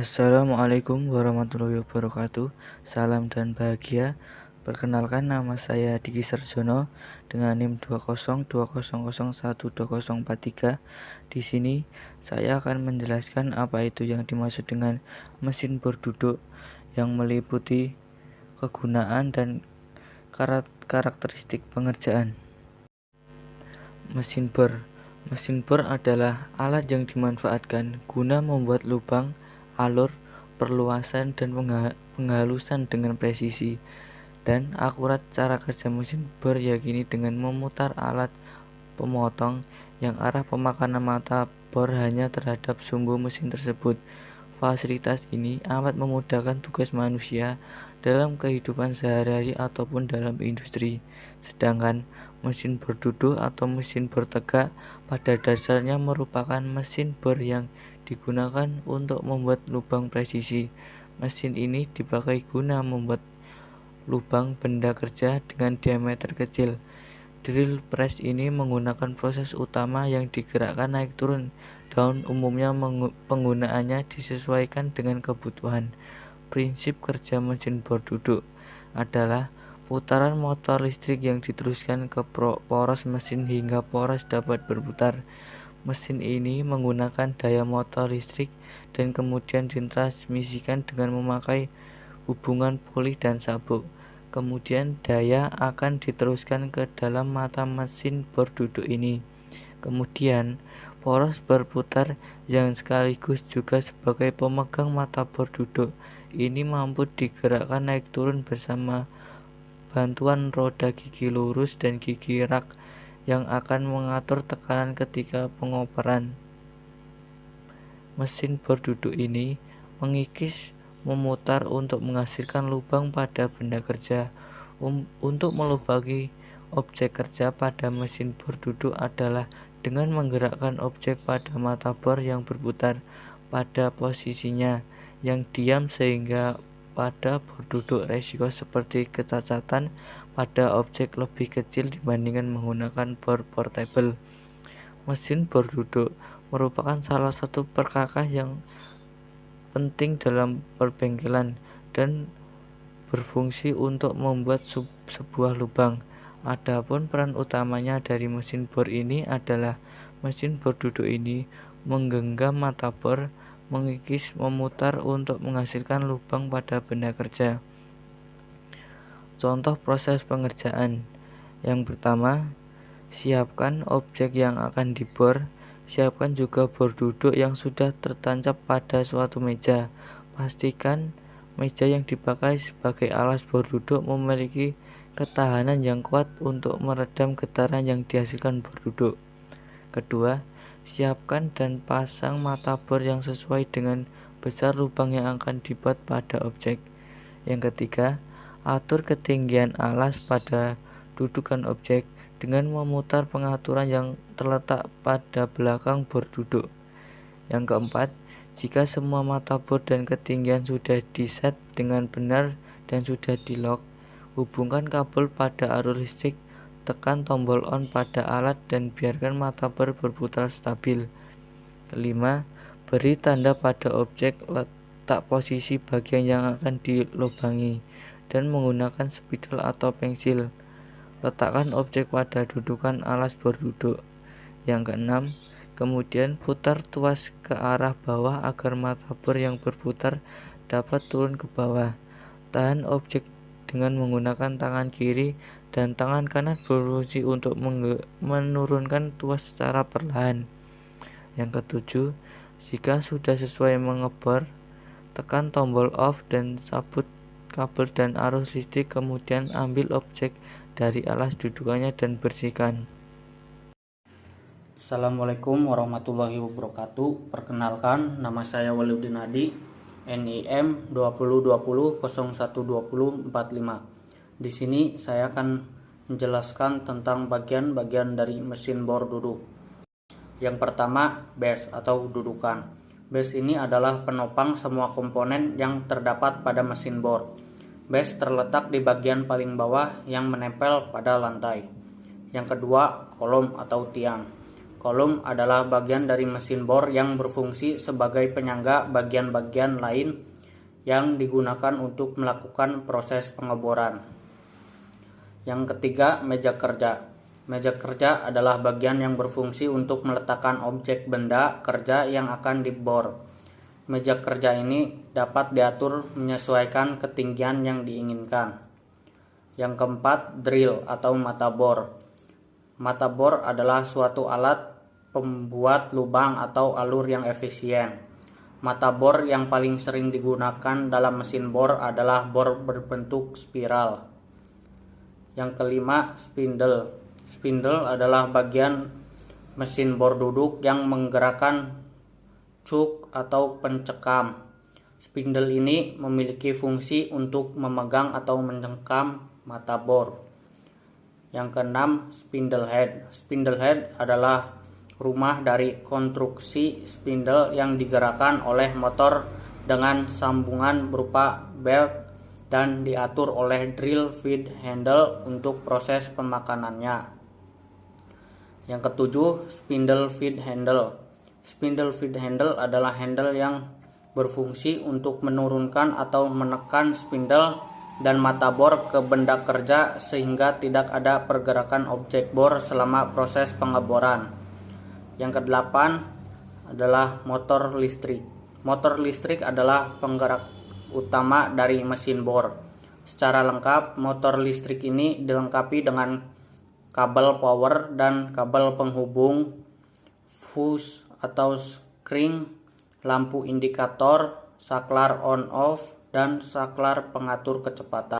Assalamualaikum warahmatullahi wabarakatuh. Salam dan bahagia. Perkenalkan, nama saya Diki Sarjono dengan NIM 20200012043. Di sini saya akan menjelaskan apa itu yang dimaksud dengan mesin bor duduk yang meliputi kegunaan dan karakteristik pengerjaan. Mesin bor. Mesin bor adalah alat yang dimanfaatkan guna membuat lubang, alur, perluasan, dan penghalusan dengan presisi dan akurat. Cara kerja mesin bor yakini dengan memutar alat pemotong yang arah pemakanan mata bor hanya terhadap sumbu mesin tersebut. Fasilitas ini amat memudahkan tugas manusia dalam kehidupan sehari-hari ataupun dalam industri. Sedangkan mesin bor duduk atau mesin bor tegak pada dasarnya merupakan mesin bor yang digunakan untuk membuat lubang presisi. Mesin ini dipakai guna membuat lubang benda kerja dengan diameter kecil. Drill press ini menggunakan proses utama yang digerakkan naik turun dan umumnya penggunaannya disesuaikan dengan kebutuhan. Prinsip kerja mesin bor duduk adalah putaran motor listrik yang diteruskan ke poros mesin hingga poros dapat berputar. Mesin ini menggunakan daya motor listrik dan kemudian ditransmisikan dengan memakai hubungan puli dan sabuk. Kemudian daya akan diteruskan ke dalam mata mesin bor duduk ini. Kemudian poros berputar yang sekaligus juga sebagai pemegang mata bor duduk ini mampu digerakkan naik turun bersama bantuan roda gigi lurus dan gigi rak yang akan mengatur tekanan ketika pengoperan. Mesin bor duduk ini mengikis memutar untuk menghasilkan lubang pada benda kerja. Untuk melubangi objek kerja pada mesin bor duduk adalah dengan menggerakkan objek pada mata bor yang berputar pada posisinya yang diam sehingga pada bor duduk resiko seperti kecacatan pada objek lebih kecil dibandingkan menggunakan bor portable. Mesin bor duduk merupakan salah satu perkakas yang penting dalam perbengkelan dan berfungsi untuk membuat sebuah lubang. Adapun peran utamanya dari mesin bor ini adalah mesin bor duduk ini menggenggam mata bor, mengikis, memutar untuk menghasilkan lubang pada benda kerja. Contoh proses pengerjaan. Yang pertama, siapkan objek yang akan dibor. Siapkan juga bor duduk yang sudah tertancap pada suatu meja. Pastikan meja yang dipakai sebagai alas bor duduk memiliki ketahanan yang kuat untuk meredam getaran yang dihasilkan bor duduk. Kedua, siapkan dan pasang mata bor yang sesuai dengan besar lubang yang akan dibuat pada objek. Yang ketiga, atur ketinggian alas pada dudukan objek dengan memutar pengaturan yang terletak pada belakang bor duduk. Yang keempat, jika semua mata bor dan ketinggian sudah diset dengan benar dan sudah di-lock, hubungkan kabel pada arus listrik, tekan tombol on pada alat dan biarkan mata bor berputar stabil. Kelima, beri tanda pada objek letak posisi bagian yang akan dilubangi dan menggunakan spidol atau pensil. Letakkan objek pada dudukan alas bor duduk. Yang keenam, kemudian putar tuas ke arah bawah agar mata bor yang berputar dapat turun ke bawah. Tahan objek dengan menggunakan tangan kiri dan tangan kanan berfungsi untuk menurunkan tuas secara perlahan. Yang ketujuh, jika sudah sesuai mengebor, tekan tombol off dan sabut kabel dan arus listrik, kemudian ambil objek dari alas dudukannya dan bersihkan. Assalamualaikum warahmatullahi wabarakatuh. Perkenalkan, nama saya Waliuddin Adi, NIM 2020012045. Di sini saya akan menjelaskan tentang bagian-bagian dari mesin bor duduk. Yang pertama, base atau dudukan. Base ini adalah penopang semua komponen yang terdapat pada mesin bor. Base terletak di bagian paling bawah yang menempel pada lantai. Yang kedua, kolom atau tiang. Kolum adalah bagian dari mesin bor yang berfungsi sebagai penyangga bagian-bagian lain yang digunakan untuk melakukan proses pengeboran. Yang ketiga, meja kerja. Meja kerja adalah bagian yang berfungsi untuk meletakkan objek benda kerja yang akan dibor. Meja kerja ini dapat diatur menyesuaikan ketinggian yang diinginkan. Yang keempat, drill atau mata bor. Mata bor adalah suatu alat pembuat lubang atau alur yang efisien. Mata bor yang paling sering digunakan dalam mesin bor adalah bor berbentuk spiral. Yang kelima, spindle. Spindle adalah bagian mesin bor duduk yang menggerakkan cuk atau pencekam. Spindle ini memiliki fungsi untuk memegang atau mencengkam mata bor. Yang keenam, spindle head. Spindle head adalah rumah dari konstruksi spindle yang digerakkan oleh motor dengan sambungan berupa belt dan diatur oleh drill feed handle untuk proses pemakanannya. Yang ketujuh, spindle feed handle. Spindle feed handle adalah handle yang berfungsi untuk menurunkan atau menekan spindle dan mata bor ke benda kerja sehingga tidak ada pergerakan objek bor selama proses pengeboran. Yang kedelapan adalah motor listrik. Motor listrik adalah penggerak utama dari mesin bor. Secara lengkap, motor listrik ini dilengkapi dengan kabel power dan kabel penghubung, fuse atau spring, lampu indikator, saklar on off, dan saklar pengatur kecepatan.